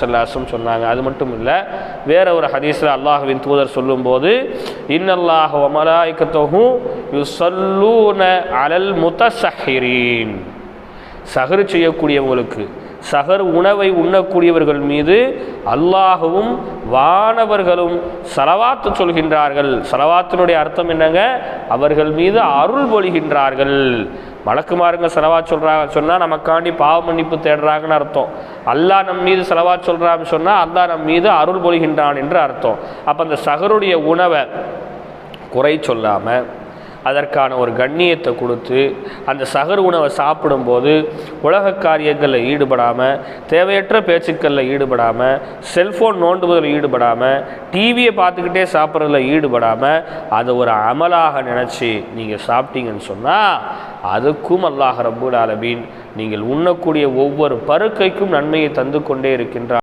ஸல்லல்லாஹு சொன்னாங்க. அது மட்டும் இல்லை, வேற ஒரு ஹதீஸில் அல்லாஹ்வின் தூதர் சொல்லும்போது, இன்னல்லாஹ வ மலாயிகத்துஹு யுஸல்லூன அலல் முத்தஸஹிரீன், சஹர் செய்யக்கூடியவங்களுக்கு, சஹர் உணவை உண்ணக்கூடியவர்கள் மீது அல்லாஹுவும் வானவர்களும் ஸலவாத்து சொல்கின்றார்கள். ஸலவாத்தினுடைய அர்த்தம் என்னங்க? அவர்கள் மீது அருள் பொழிகின்றார்கள். மலக்குமாருங்க ஸலவாத் சொன்னால் நமக்காண்டி பாவ மன்னிப்பு தேடுறாங்கன்னு அர்த்தம். அல்லாஹ் நம் மீது ஸலவாத் சொல்கிறான்னு சொன்னால் அல்லாஹ் நம் மீது அருள் பொழிகின்றான் என்று அர்த்தம். அப்போ அந்த சஹருடைய உணவை குறை சொல்லாமல் அதற்கான ஒரு கண்ணியத்தை கொடுத்து அந்த சஹர் உணவை சாப்பிடும்போது உலக காரியங்களில் ஈடுபடாமல், தேவையற்ற பேச்சுக்களில் ஈடுபடாமல், செல்ஃபோன் நோண்டுவதில் ஈடுபடாமல், டிவியை பார்த்துக்கிட்டே சாப்பிட்றதுல ஈடுபடாமல் அதை ஒரு அமலாக நினச்சி நீங்கள் சாப்பிட்டீங்கன்னு சொன்னால் அதுக்கும் அல்லாஹ் ரப்புல் ஆலமீன் நீங்கள் உண்ணக்கூடிய ஒவ்வொரு பருக்கைக்கும் நன்மையை தந்து கொண்டே இருக்கின்றார்.